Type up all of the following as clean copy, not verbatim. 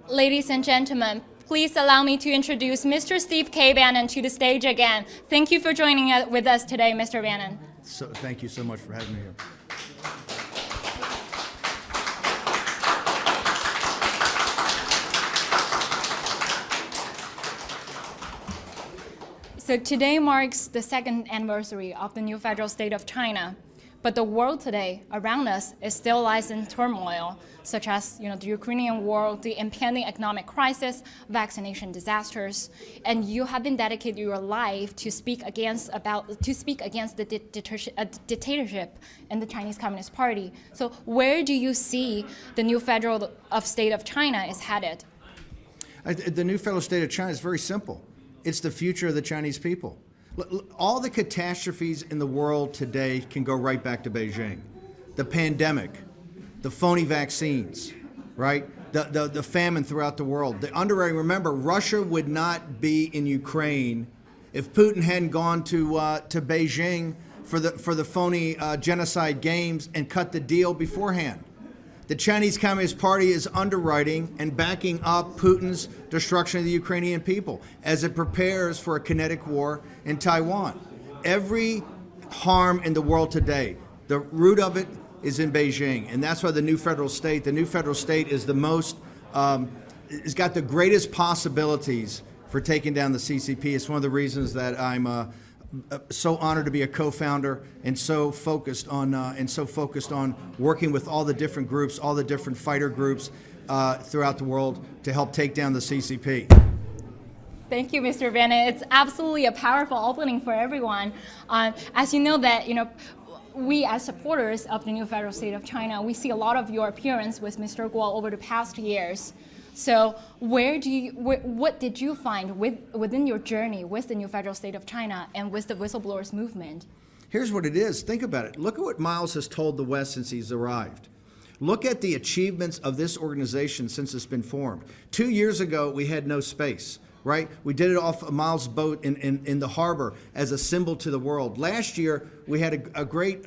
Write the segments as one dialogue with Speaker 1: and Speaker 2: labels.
Speaker 1: Ladies and gentlemen, please allow me to introduce Mr. Steve K. Bannon to the stage again. Thank you for joining with us today, Mr. Bannon.
Speaker 2: So, thank you so much for having me here.
Speaker 1: So today marks the second anniversary of the new federal state of China. But the world today around us is still lies in turmoil, such as the Ukrainian war, the impending economic crisis, vaccination disasters, and you have been dedicated your life to speak against the dictatorship in the Chinese Communist Party. So where do you see the new federal state of China is headed?
Speaker 2: The new federal state of China is very simple. It's the future of the Chinese people. All the catastrophes in the world today can go right back to Beijing. The pandemic, the phony vaccines, right? The famine throughout the world. The underwriting, remember, Russia would not be in Ukraine if Putin hadn't gone to Beijing for the phony genocide games and cut the deal beforehand. The Chinese Communist Party is underwriting and backing up Putin's destruction of the Ukrainian people as it prepares for a kinetic war in Taiwan. Every harm in the world today, the root of it is in Beijing, and that's why the new federal state is the most, it's got the greatest possibilities for taking down the CCP. It's one of the reasons that I'm so honored to be a co-founder and so focused on working with all the different groups, all the different fighter groups throughout the world to help take down the CCP.
Speaker 1: Thank you, Mr. Bannon. It's absolutely a powerful opening for everyone. As you know that we as supporters of the new federal state of China, we see a lot of your appearance with Mr. Guo over the past years. So what did you find within your journey with the new federal state of China and with the whistleblowers movement?
Speaker 2: Here's what it is. Think about it. Look at what Miles has told the West since he's arrived. Look at the achievements of this organization since it's been formed. 2 years ago, we had no space, right? We did it off Miles' boat in the harbor as a symbol to the world. Last year, we had a great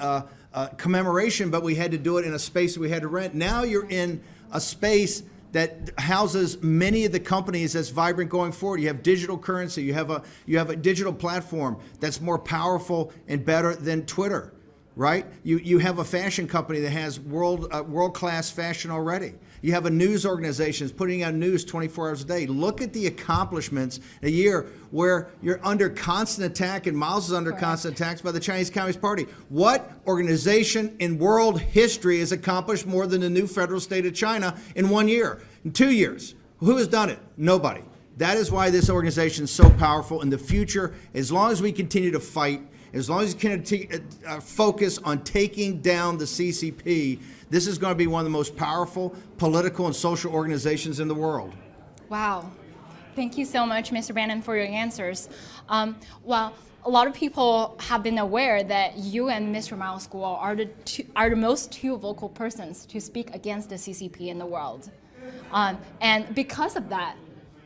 Speaker 2: commemoration, but we had to do it in a space that we had to rent. Now you're in a space that houses many of the companies that's vibrant going forward. You have digital currency. You have a digital platform that's more powerful and better than Twitter, right? You have a fashion company that has world-class fashion already. You have a news organization that's putting out news 24 hours a day. Look at the accomplishments in a year where you're under constant attack, and Miles is under constant attacks by the Chinese Communist Party. What organization in world history has accomplished more than the new federal state of China in 1 year, in 2 years? Who has done it? Nobody. That is why this organization is so powerful. In the future, as long as we continue to fight, as long as we can focus on taking down the CCP, this is going to be one of the most powerful political and social organizations in the world.
Speaker 1: Wow. Thank you so much, Mr. Bannon, for your answers. Well, a lot of people have been aware that you and Mr. Miles Guo are the most two vocal persons to speak against the CCP in the world. And because of that,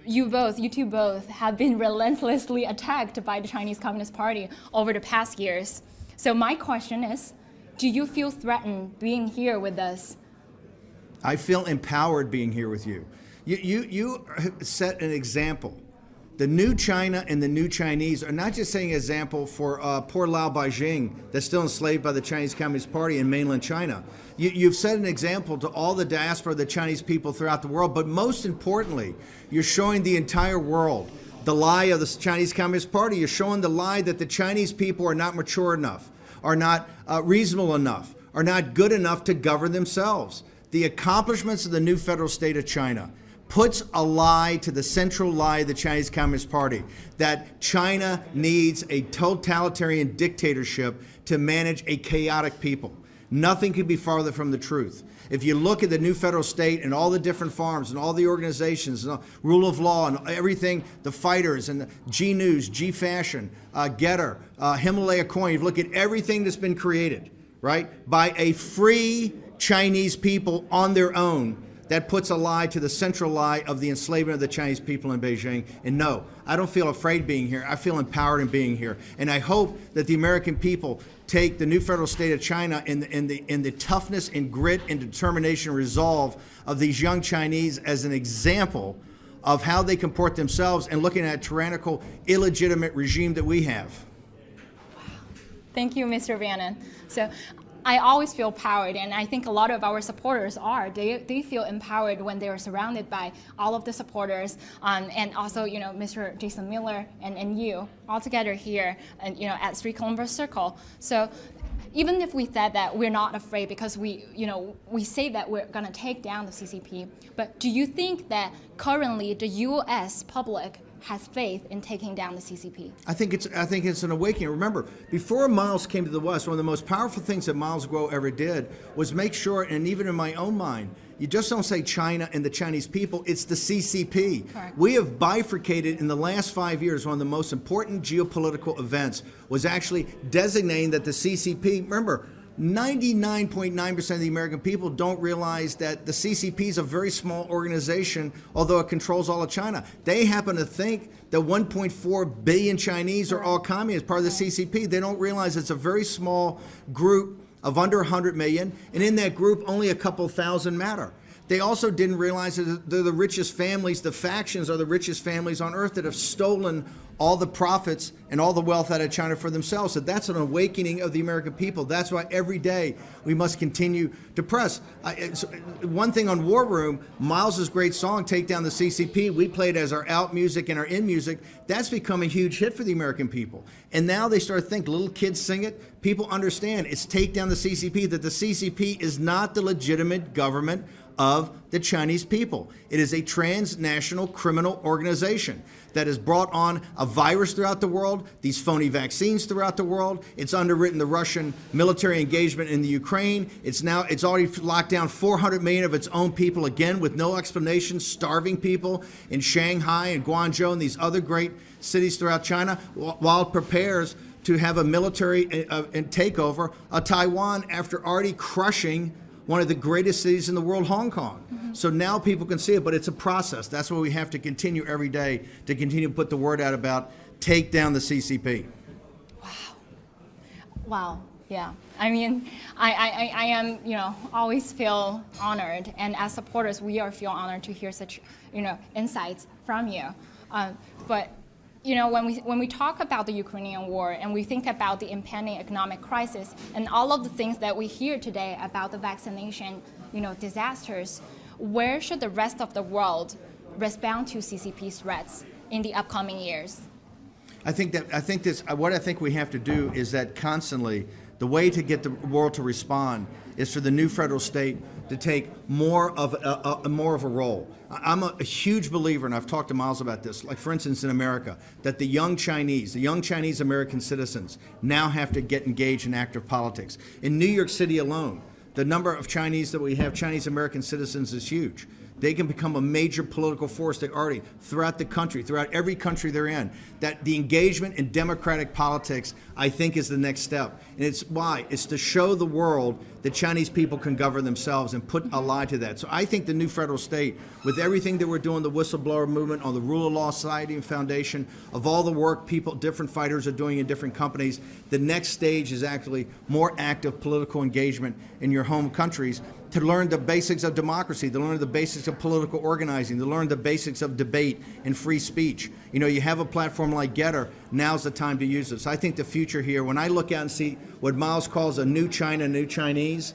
Speaker 1: you two both have been relentlessly attacked by the Chinese Communist Party over the past years. So my question is, do you feel threatened being here with us?
Speaker 2: I feel empowered being here with you. You set an example. The new China and the new Chinese are not just setting an example for poor Lao Beijing that's still enslaved by the Chinese Communist Party in mainland China. You've set an example to all the diaspora of the Chinese people throughout the world, but most importantly, you're showing the entire world the lie of the Chinese Communist Party. You're showing the lie that the Chinese people are not mature enough, are not reasonable enough, are not good enough to govern themselves. The accomplishments of the new federal state of China puts a lie to the central lie of the Chinese Communist Party, that China needs a totalitarian dictatorship to manage a chaotic people. Nothing could be farther from the truth. If you look at the new federal state and all the different farms and all the organizations, and rule of law and everything, the fighters and the G News, G Fashion, Getter, Himalaya Coin, you look at everything that's been created, right, by a free Chinese people on their own that puts a lie to the central lie of the enslavement of the Chinese people in Beijing. And no, I don't feel afraid being here. I feel empowered in being here. And I hope that the American people take the new federal state of China in the toughness and grit and determination and resolve of these young Chinese as an example of how they comport themselves and looking at a tyrannical, illegitimate regime that we have.
Speaker 1: Thank you, Mr. Bannon. So I always feel empowered, and I think a lot of our supporters are. They feel empowered when they are surrounded by all of the supporters, and also, Mr. Jason Miller and you all together here, and at 3 Columbus Circle. So even if we said that we're not afraid because we say that we're going to take down the CCP, but do you think that currently the U.S. public has faith in taking down the CCP?
Speaker 2: I think it's an awakening. Remember, before Miles came to the West, one of the most powerful things that Miles Guo ever did was make sure, and even in my own mind, you just don't say China and the Chinese people, it's the CCP.
Speaker 1: Correct.
Speaker 2: We have bifurcated in the last 5 years. One of the most important geopolitical events was actually designating that the CCP, remember, 99.9% of the American people don't realize that the CCP is a very small organization, although it controls all of China. They happen to think that 1.4 billion Chinese are all communists, part of the CCP. They don't realize it's a very small group of under 100 million, and in that group, only a couple thousand matter. They also didn't realize that they're the richest families, the factions are the richest families on earth that have stolen all the profits and all the wealth out of China for themselves. So that's an awakening of the American people. That's why every day we must continue to press. One thing on War Room, Miles's great song, Take Down the CCP, we played as our out music and our in music. That's become a huge hit for the American people. And now they start to think, little kids sing it, people understand it's Take Down the CCP, that the CCP is not the legitimate government of the Chinese people. It is a transnational criminal organization that has brought on a virus throughout the world, these phony vaccines throughout the world. It's underwritten the Russian military engagement in the Ukraine. It's already locked down 400 million of its own people, again, with no explanation, starving people in Shanghai and Guangzhou and these other great cities throughout China, while it prepares to have a military takeover of Taiwan after already crushing one of the greatest cities in the world, Hong Kong. Mm-hmm. So now people can see it, but it's a process. That's why we have to continue every day to continue to put the word out about take down the CCP.
Speaker 1: Wow. Yeah. I mean, I am, always feel honored, and as supporters, we feel honored to hear such, insights from you. But when we talk about the Ukrainian war and we think about the impending economic crisis and all of the things that we hear today about the vaccination, disasters, where should the rest of the world respond to CCP threats in the upcoming years?
Speaker 2: What I think we have to do is that constantly the way to get the world to respond is for the new federal state to take more of a role. I'm a huge believer, and I've talked to Miles about this, like for instance in America, that the young Chinese American citizens now have to get engaged in active politics. In New York City alone, the number of Chinese American citizens is huge. They can become a major political force. They already, throughout the country, throughout every country they're in, that the engagement in democratic politics, I think, is the next step. And it's to show the world that Chinese people can govern themselves and put a lie to that. So I think the new federal state, with everything that we're doing, the whistleblower movement, on the Rule of Law Society and Foundation, of all the work different fighters are doing in different companies, the next stage is actually more active political engagement in your home countries, to learn the basics of democracy, to learn the basics of political organizing, to learn the basics of debate and free speech. You have a platform like Getter, now's the time to use it. So I think the future here, when I look out and see what Miles calls a new China, new Chinese,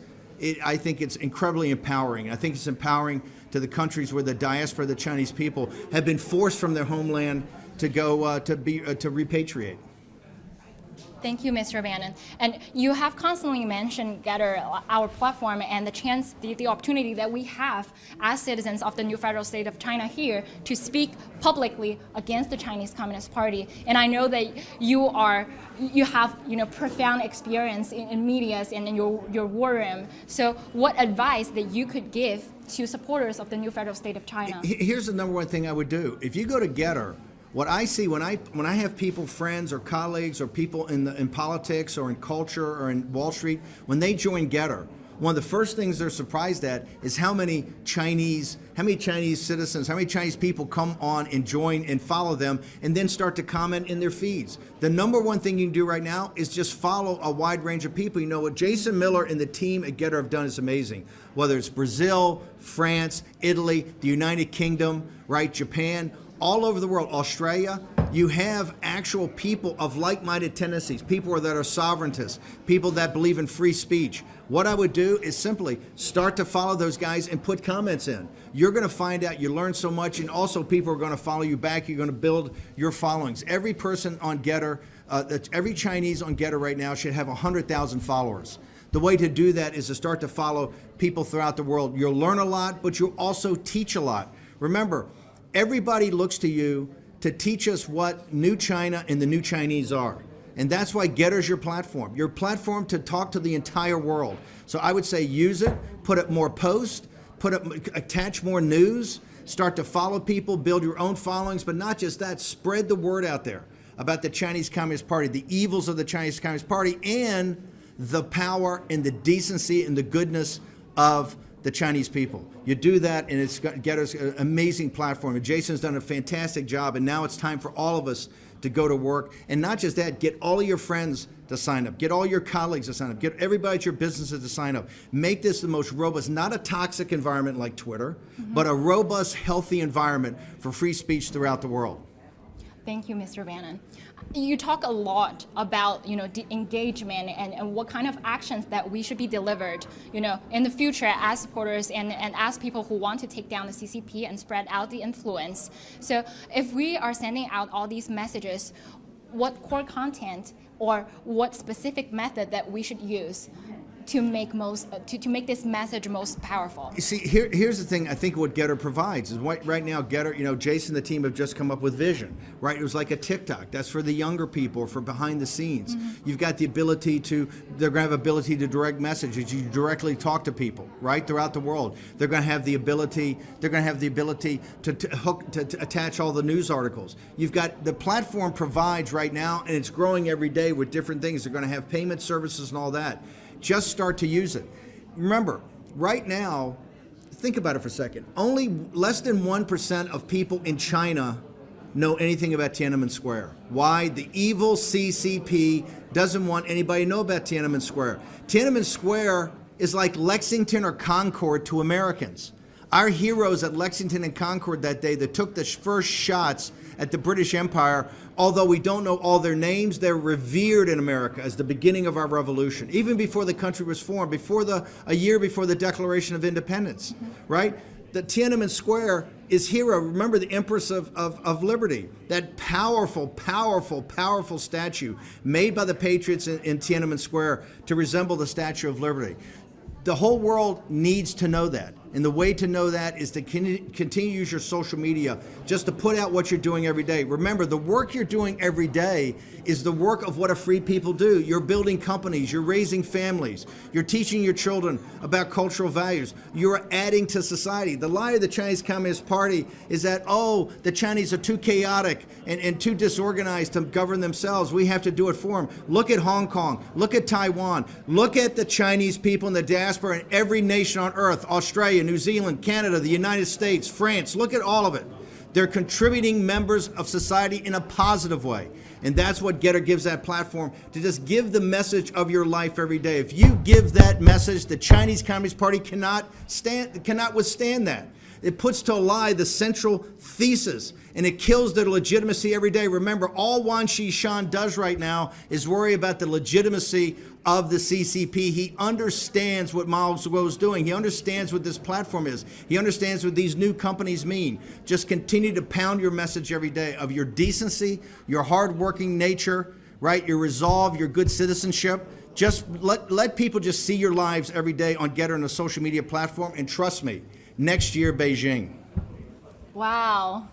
Speaker 2: I think it's incredibly empowering. I think it's empowering to the countries where the diaspora, the Chinese people, have been forced from their homeland to go to repatriate.
Speaker 1: Thank you, Mr. Bannon. And you have constantly mentioned Getter, our platform, and the opportunity that we have as citizens of the new federal state of China here to speak publicly against the Chinese Communist Party. And I know that you have profound experience in media and in your war room. So what advice that you could give to supporters of the new federal state of China?
Speaker 2: Here's the number one thing I would do. If you go to Getter, what I see when I have people, friends or colleagues or people in politics or in culture or in Wall Street, when they join Getter, one of the first things they're surprised at is how many Chinese citizens, how many Chinese people come on and join and follow them and then start to comment in their feeds. The number one thing you can do right now is just follow a wide range of people. You know what Jason Miller and the team at Getter have done is amazing. Whether it's Brazil, France, Italy, the United Kingdom, right, Japan, all over the world, Australia, you have actual people of like-minded tendencies, people that are sovereigntists, people that believe in free speech. What I would do is simply start to follow those guys and put comments in. You're going to find out you learn so much, and also people are going to follow you back. You're going to build your followings. Every person on Getter, every Chinese on Getter right now should have 100,000 followers. The way to do that is to start to follow people throughout the world. You'll learn a lot, but you'll also teach a lot. Remember, everybody looks to you to teach us what new China and the new Chinese are. And that's why Getter's your platform to talk to the entire world. So I would say use it, put up more posts, attach more news, start to follow people, build your own followings, but not just that, spread the word out there about the Chinese Communist Party, the evils of the Chinese Communist Party, and the power and the decency and the goodness of the Chinese people. You do that, and it's Getter's an amazing platform. And Jason's done a fantastic job, and now it's time for all of us to go to work. And not just that, get all of your friends to sign up. Get all your colleagues to sign up. Get everybody at your businesses to sign up. Make this the most robust, not a toxic environment like Twitter, but a robust, healthy environment for free speech throughout the world.
Speaker 1: Thank you, Mr. Bannon. You talk a lot about, engagement and what kind of actions that we should be delivered, in the future as supporters and as people who want to take down the CCP and spread out the influence. So if we are sending out all these messages, what core content or what specific method that we should use to make this message most powerful?
Speaker 2: You see, here's the thing. I think what Getter provides is right now Getter, Jason and the team have just come up with Vision, right? It was like a TikTok. That's for the younger people, for behind the scenes. You've got the ability they're going to have ability to direct messages. You directly talk to people, right, throughout the world. They're going to have the ability to attach all the news articles. You've got the platform provides right now, and it's growing every day with different things. They're going to have payment services and all that. Just start to use it. Remember, right now, think about it for a second. Only less than 1% of people in China know anything about Tiananmen Square. Why? The evil CCP doesn't want anybody to know about Tiananmen Square. Tiananmen Square is like Lexington or Concord to Americans. Our heroes at Lexington and Concord that day that took the first shots at the British Empire, although we don't know all their names, they're revered in America as the beginning of our revolution, even before the country was formed, a year before the Declaration of Independence, right? The Tiananmen Square is hero. Remember the Empress of Liberty, that powerful, powerful, powerful statue made by the patriots in Tiananmen Square to resemble the Statue of Liberty. The whole world needs to know that. And the way to know that is to continue to use your social media just to put out what you're doing every day. Remember, the work you're doing every day is the work of what a free people do. You're building companies, you're raising families, you're teaching your children about cultural values, you're adding to society. The lie of the Chinese Communist Party is that, the Chinese are too chaotic and too disorganized to govern themselves. We have to do it for them. Look at Hong Kong, look at Taiwan, look at the Chinese people in the diaspora in every nation on earth, Australia, New Zealand, Canada, the United States, France. Look at all of it. They're contributing members of society in a positive way. And that's what Getter gives that platform, to just give the message of your life every day. If you give that message, the Chinese Communist Party cannot withstand that. It puts to a lie the central thesis, and it kills their legitimacy every day. Remember, all Wan Xishan does right now is worry about the legitimacy of the CCP. He understands what Mao Zedong is doing. He understands what this platform is. He understands what these new companies mean. Just continue to pound your message every day of your decency, your hardworking nature, right? Your resolve, your good citizenship. Just let people just see your lives every day on Getter and a social media platform, and trust me, next year, Beijing.
Speaker 1: Wow.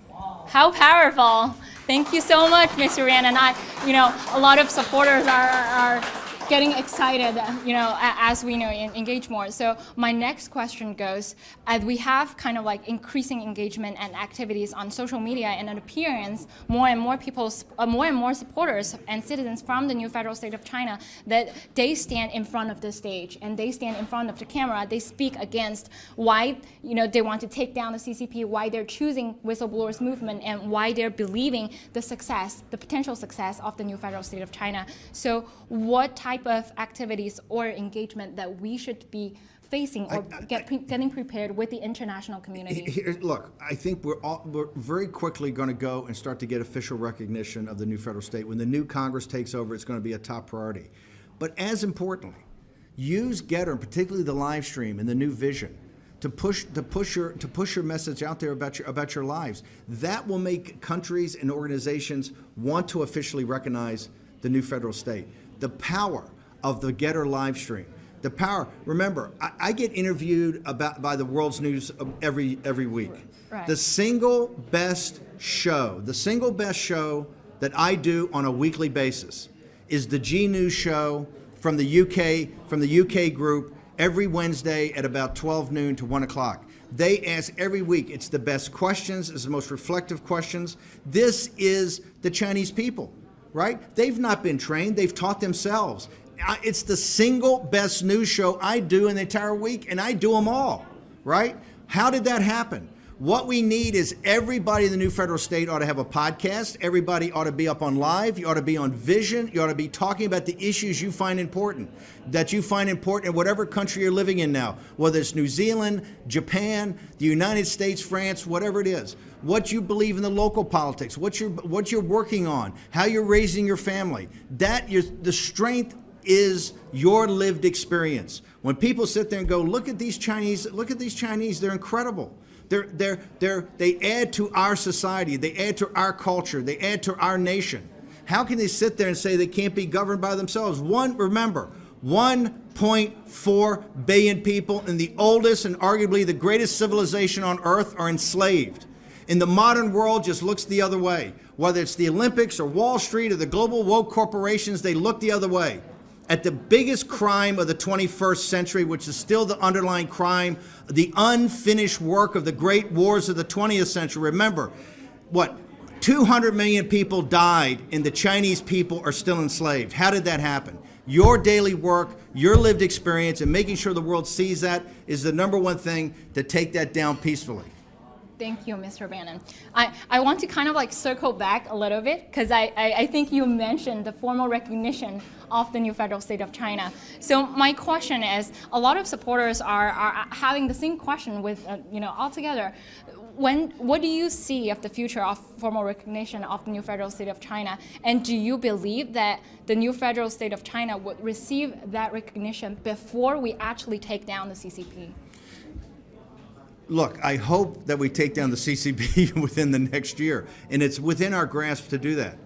Speaker 1: How powerful. Thank you so much, Mr. Ran. And a lot of supporters are getting excited, as we engage more. So my next question goes, as we have kind of like increasing engagement and activities on social media, and it appears more and more supporters and citizens from the new federal state of China, that they stand in front of the stage and they stand in front of the camera. They speak against why they want to take down the CCP, why they're choosing whistleblowers movement, and why they're believing the potential success of the new federal state of China. So what type of activities or engagement that we should be facing or getting prepared with the international community?
Speaker 2: Look, I think we're very quickly going to go and start to get official recognition of the new federal state. When the new Congress takes over, it's going to be a top priority. But as importantly, use Getter, and particularly the live stream and the new vision, to push your message out there about your lives. That will make countries and organizations want to officially recognize the new federal state. The power of the Getter live stream. The power. Remember, I get interviewed by the world's news every week.
Speaker 1: Right.
Speaker 2: The single best show that I do on a weekly basis is the G News show from the UK group every Wednesday at about 12 noon to 1 o'clock. They ask every week. It's the best questions. It's the most reflective questions. This is the Chinese people, right? They've not been trained. They've taught themselves. It's the single best news show I do in the entire week, and I do them all, right? How did that happen? What we need is everybody in the new federal state ought to have a podcast. Everybody ought to be up on live. You ought to be on Vision. You ought to be talking about the issues you find important, in whatever country you're living in now, whether it's New Zealand, Japan, the United States, France, whatever it is. What you believe in the local politics, what you're working on, how you're raising your family. The strength is your lived experience. When people sit there and go, look at these Chinese, they're incredible. They add to our society, they add to our culture, they add to our nation. How can they sit there and say they can't be governed by themselves? Remember, 1.4 billion people in the oldest and arguably the greatest civilization on earth are enslaved. And the modern world just looks the other way. Whether it's the Olympics or Wall Street or the global woke corporations, they look the other way. At the biggest crime of the 21st century, which is still the underlying crime, the unfinished work of the great wars of the 20th century. Remember, 200 million people died and the Chinese people are still enslaved. How did that happen? Your daily work, your lived experience, and making sure the world sees that is the number one thing to take that down peacefully.
Speaker 1: Thank you, Mr. Bannon. I want to kind of like circle back a little bit, because I think you mentioned the formal recognition of the new federal state of China. So my question is, a lot of supporters are having the same question with, altogether. What do you see of the future of formal recognition of the new federal state of China? And do you believe that the new federal state of China would receive that recognition before we actually take down the CCP?
Speaker 2: Look, I hope that we take down the CCP within the next year, and it's within our grasp to do that.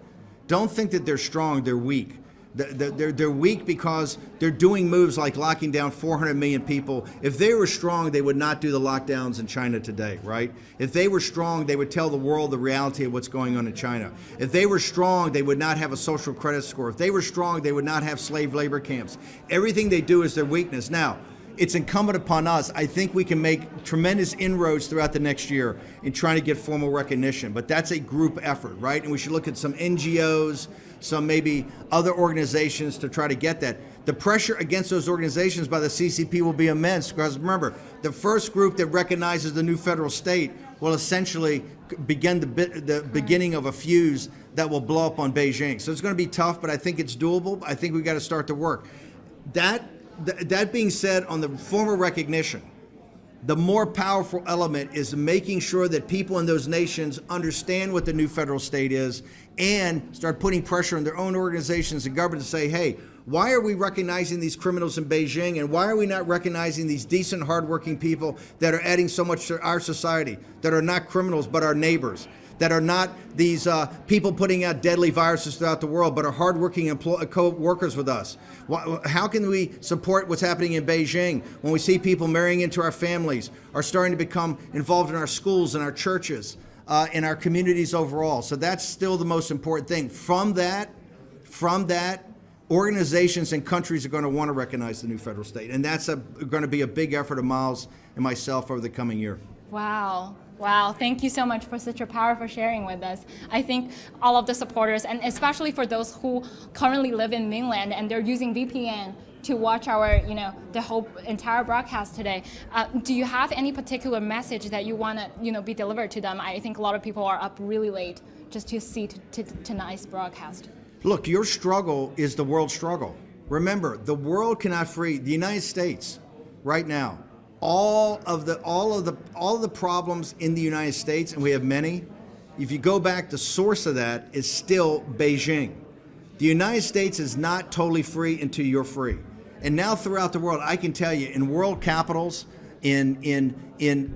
Speaker 2: Don't think that they're strong, they're weak. They're weak because they're doing moves like locking down 400 million people. If they were strong, they would not do the lockdowns in China today, right? If they were strong, they would tell the world the reality of what's going on in China. If they were strong, they would not have a social credit score. If they were strong, they would not have slave labor camps. Everything they do is their weakness. Now, it's incumbent upon us. I think we can make tremendous inroads throughout the next year in trying to get formal recognition, but that's a group effort, right? And we should look at some NGOs, some maybe other organizations to try to get that. The pressure against those organizations by the CCP will be immense, because remember, the first group that recognizes the new federal state will essentially begin the beginning of a fuse that will blow up on Beijing. So it's going to be tough, but I think it's doable. I think we've got to start the work. That being said, on the formal recognition, the more powerful element is making sure that people in those nations understand what the new federal state is and start putting pressure on their own organizations and government to say, hey, why are we recognizing these criminals in Beijing, and why are we not recognizing these decent, hardworking people that are adding so much to our society, that are not criminals but our neighbors, that are not these people putting out deadly viruses throughout the world, but are hardworking co-workers with us? How can we support what's happening in Beijing when we see people marrying into our families, are starting to become involved in our schools and our churches, in our communities overall? So that's still the most important thing. From that, organizations and countries are going to want to recognize the new federal state. And that's going to be a big effort of Miles and myself over the coming year.
Speaker 1: Wow. Wow, thank you so much for such a powerful sharing with us. I think all of the supporters, and especially for those who currently live in mainland and they're using VPN to watch our, the whole entire broadcast today. Do you have any particular message that you want to, be delivered to them? I think a lot of people are up really late just to see tonight's broadcast.
Speaker 2: Look, your struggle is the world's struggle. Remember, the world cannot free the United States right now. All of the problems in the United States, and we have many. If you go back, the source of that is still Beijing. The United States is not totally free until you're free. And now throughout the world, I can tell you, in world capitals, in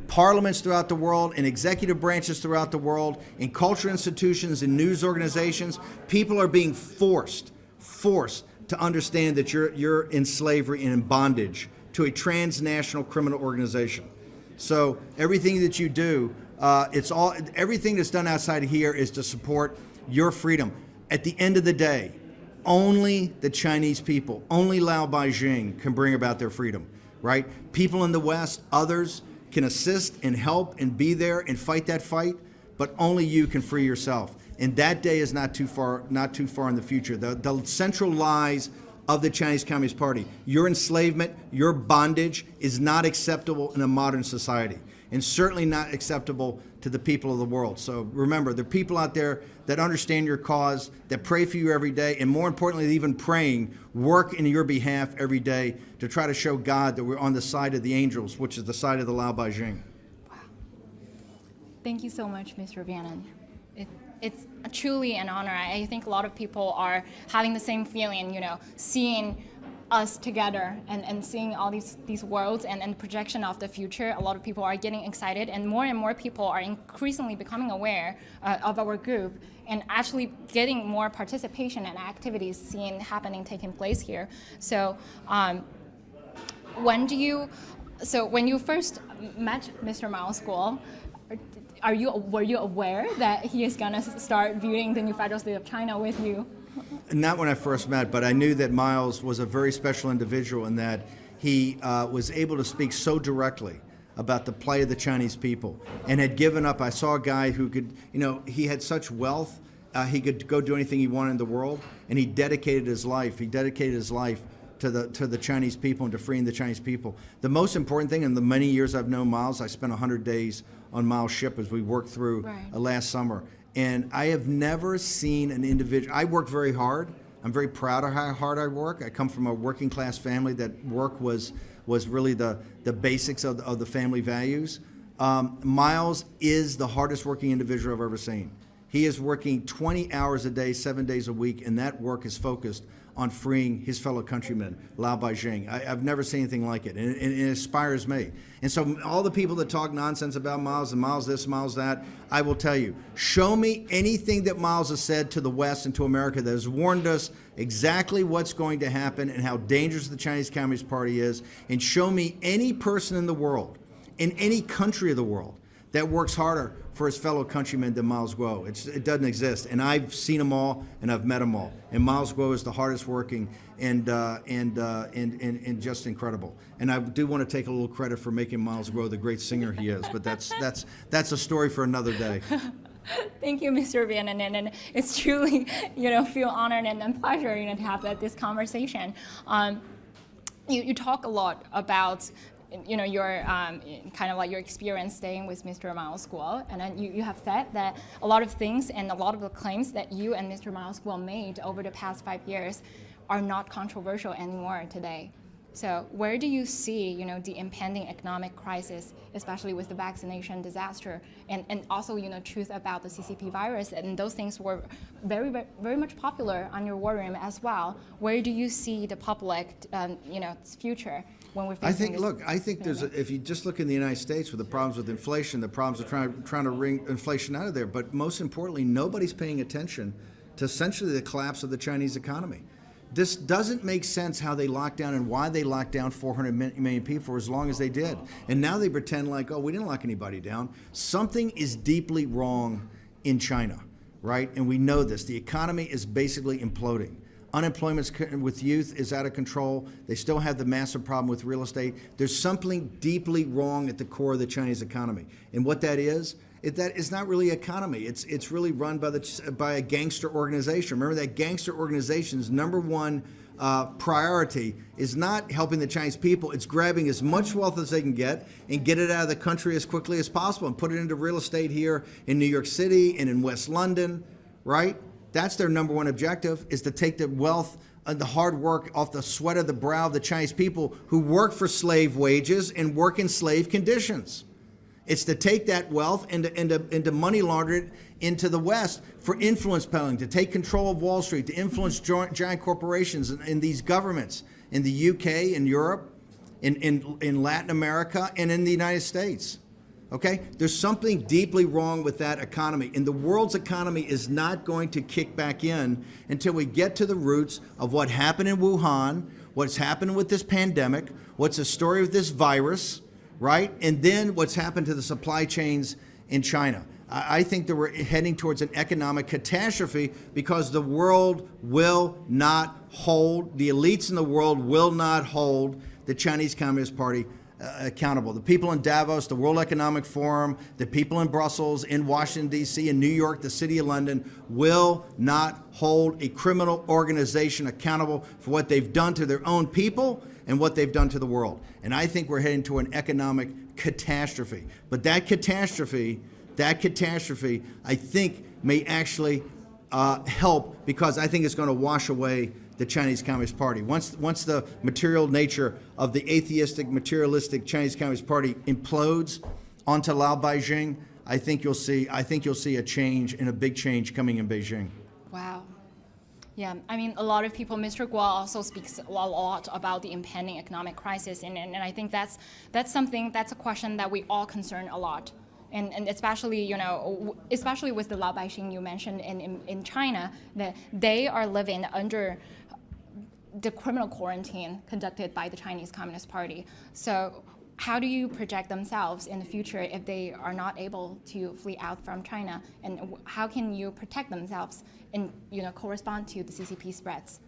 Speaker 2: parliaments throughout the world, in executive branches throughout the world, in cultural institutions, in news organizations, people are being forced to understand that you're in slavery and in bondage to a transnational criminal organization. So everything that you do, everything that's done outside of here is to support your freedom. At the end of the day, only the Chinese people, only Lao Beijing can bring about their freedom, right? People in the West, others can assist and help and be there and fight that fight, but only you can free yourself. And that day is not too far in the future. The central lies of the Chinese Communist Party, your enslavement, your bondage is not acceptable in a modern society, and certainly not acceptable to the people of the world. So remember, there are people out there that understand your cause, that pray for you every day, and more importantly, even praying, work in your behalf every day to try to show God that we're on the side of the angels, which is the side of the Lao Beijing.
Speaker 1: Wow. Thank you so much, Mr. Bannon. It's truly an honor. I think a lot of people are having the same feeling, seeing us together and seeing all these worlds and projection of the future. A lot of people are getting excited, and more people are increasingly becoming aware of our group and actually getting more participation and activities taking place here. So when you first met Mr. Mao's school, were you aware that he is going to start viewing the new federal state of China with you?
Speaker 2: Not when I first met, but I knew that Miles was a very special individual in that he was able to speak so directly about the plight of the Chinese people and had given up. I saw a guy who could, he had such wealth, he could go do anything he wanted in the world, and he dedicated his life. To the Chinese people and to freeing the Chinese people. The most important thing in the many years I've known Miles, I spent 100 days on Miles' ship as we worked through last summer. And I have never seen an individual. I work very hard. I'm very proud of how hard I work. I come from a working class family that work was really the basics of the family values. Miles is the hardest working individual I've ever seen. He is working 20 hours a day, 7 days a week, and that work is focused on freeing his fellow countrymen, Lao Beijing. I've never seen anything like it, and it inspires me. And so all the people that talk nonsense about Miles and Miles this, Miles that, I will tell you, show me anything that Miles has said to the West and to America that has warned us exactly what's going to happen and how dangerous the Chinese Communist Party is, and show me any person in the world, in any country of the world, that works harder for his fellow countrymen than Miles Guo. It doesn't exist, and I've seen them all, and I've met them all. And Miles Guo is the hardest working and just incredible. And I do want to take a little credit for making Miles Guo the great singer he is, but that's a story for another day.
Speaker 1: Thank you, Mr. Bannon, and it's truly, feel honored and pleasure, to have this conversation. You talk a lot about your kind of like your experience staying with Mr. Mao's school, and then you have said that a lot of things and a lot of the claims that you and Mr. Mao's school made over the past 5 years are not controversial anymore today. So where do you see, the impending economic crisis, especially with the vaccination disaster, and also, truth about the CCP virus, and those things were very, very, very much popular on your war room as well. Where do you see the public, future when we're facing
Speaker 2: I think if you just look in the United States with the problems with inflation, the problems of trying to wring inflation out of there, but most importantly, nobody's paying attention to essentially the collapse of the Chinese economy. This doesn't make sense how they locked down and why they locked down 400 million people for as long as they did. And now they pretend like, oh, we didn't lock anybody down. Something is deeply wrong in China, right? And we know this. The economy is basically imploding. Unemployment with youth is out of control. They still have the massive problem with real estate. There's something deeply wrong at the core of the Chinese economy. And what that is that it's not really economy. It's really run by a gangster organization. Remember that gangster organization's number one priority is not helping the Chinese people. It's grabbing as much wealth as they can get and get it out of the country as quickly as possible and put it into real estate here in New York City and in West London, right? That's their number one objective, is to take the wealth and the hard work off the sweat of the brow of the Chinese people who work for slave wages and work in slave conditions. It's to take that wealth and to money launder it into the West for influence peddling, to take control of Wall Street, to influence giant corporations in these governments in the UK, in Europe, in Latin America, and in the United States. Okay? There's something deeply wrong with that economy. And the world's economy is not going to kick back in until we get to the roots of what happened in Wuhan, what's happened with this pandemic, what's the story with this virus, right? And then what's happened to the supply chains in China. I think that we're heading towards an economic catastrophe because the world will not hold, the elites in the world will not hold the Chinese Communist Party accountable. The people in Davos, the World Economic Forum, the people in Brussels, in Washington, D.C., in New York, the City of London, will not hold a criminal organization accountable for what they've done to their own people and what they've done to the world. And I think we're heading to an economic catastrophe. But that catastrophe, I think may actually help, because I think it's going to wash away the Chinese Communist Party. Once the material nature of the atheistic, materialistic Chinese Communist Party implodes onto Lao Beijing, I think you'll see a change, and a big change coming in Beijing.
Speaker 1: Wow. Yeah, I mean, a lot of people, Mr. Guo also speaks a lot about the impending economic crisis, and I think that's a question that we all concern a lot. And especially, especially with the Lao Baixing you mentioned in China, that they are living under the criminal quarantine conducted by the Chinese Communist Party. So how do you project themselves in the future if they are not able to flee out from China? And how can you protect themselves and correspond to the CCP spreads?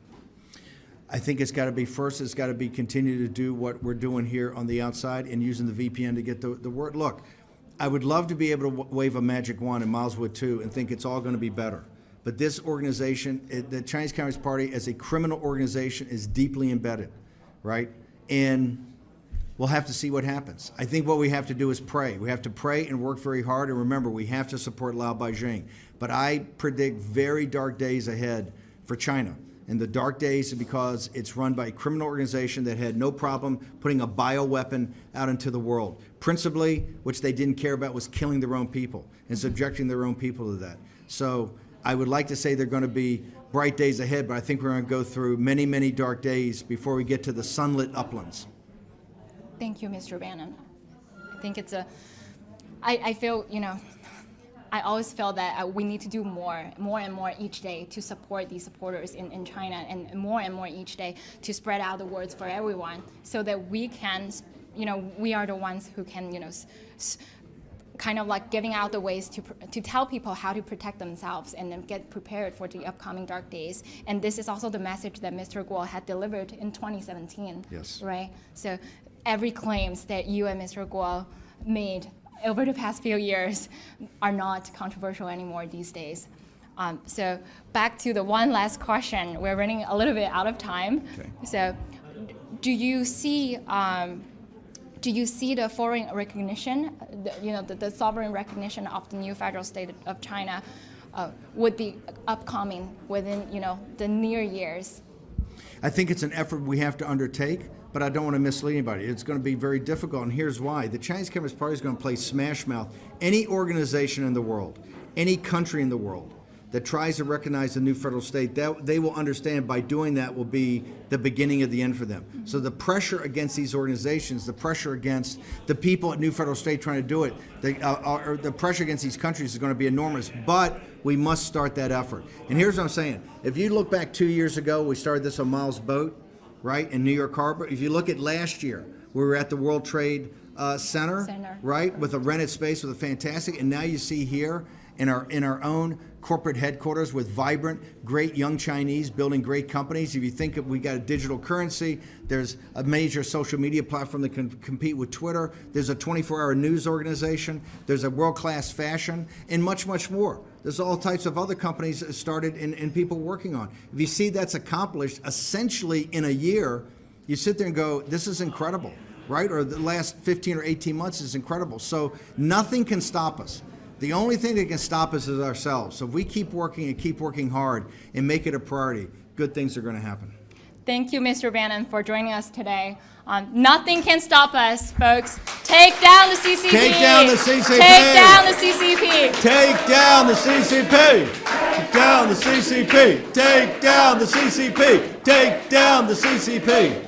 Speaker 2: I think it's got to be continue to do what we're doing here on the outside and using the VPN to get the word. Look, I would love to be able to wave a magic wand, and Miles would too, and think it's all going to be better. But this organization, the Chinese Communist Party as a criminal organization, is deeply embedded, right? And we'll have to see what happens. I think what we have to do is pray. We have to pray and work very hard. And remember, we have to support Lao Beijing. But I predict very dark days ahead for China. And the dark days are because it's run by a criminal organization that had no problem putting a bioweapon out into the world. Principally, which they didn't care about, was killing their own people and subjecting their own people to that. So I would like to say they're going to be bright days ahead, but I think we're going to go through many, many dark days before we get to the sunlit uplands.
Speaker 1: Thank you, Mr. Bannon. I think it's I feel, I always feel that we need to do more and more each day to support these supporters in China, and more each day to spread out the words for everyone, so that we can, we are the ones who can, kind of like giving out the ways to tell people how to protect themselves and then get prepared for the upcoming dark days. And this is also the message that Mr. Guo had delivered in 2017.
Speaker 2: Yes.
Speaker 1: Right? So every claims that you and Mr. Guo made over the past few years are not controversial anymore these days. So back to the one last question. We're running a little bit out of time.
Speaker 2: Okay.
Speaker 1: So do you see the foreign recognition, the sovereign recognition of the new federal state of China would be upcoming within, the near years?
Speaker 2: I think it's an effort we have to undertake, but I don't want to mislead anybody. It's going to be very difficult, and here's why. The Chinese Communist Party is going to play smash mouth. Any organization in the world, any country in the world that tries to recognize the new federal state, that they will understand by doing that will be the beginning of the end for them. Mm-hmm. So the pressure against these organizations, the pressure against the people at new federal state trying to do it, the pressure against these countries is going to be enormous, but we must start that effort. And here's what I'm saying. If you look back 2 years ago, we started this on Miles' boat, right, in New York Harbor. If you look at last year, we were at the World Trade Center, right, with a rented space with a fantastic, and now you see here, in our own corporate headquarters with vibrant, great young Chinese building great companies. If you think we got a digital currency, there's a major social media platform that can compete with Twitter. There's a 24-hour news organization. There's a world-class fashion, and much, much more. There's all types of other companies that started and people working on. If you see that's accomplished essentially in a year, you sit there and go, this is incredible, right? Or the last 15 or 18 months is incredible. So nothing can stop us. The only thing that can stop us is ourselves. So if we keep working and keep working hard and make it a priority, good things are going to happen.
Speaker 1: Thank you, Mr. Bannon, for joining us today. Nothing can stop us, folks. Take down the CCP.
Speaker 2: Take down the CCP.
Speaker 1: Take down the CCP.
Speaker 2: Take down the CCP. Take down the CCP. Take down the CCP. Take down the CCP.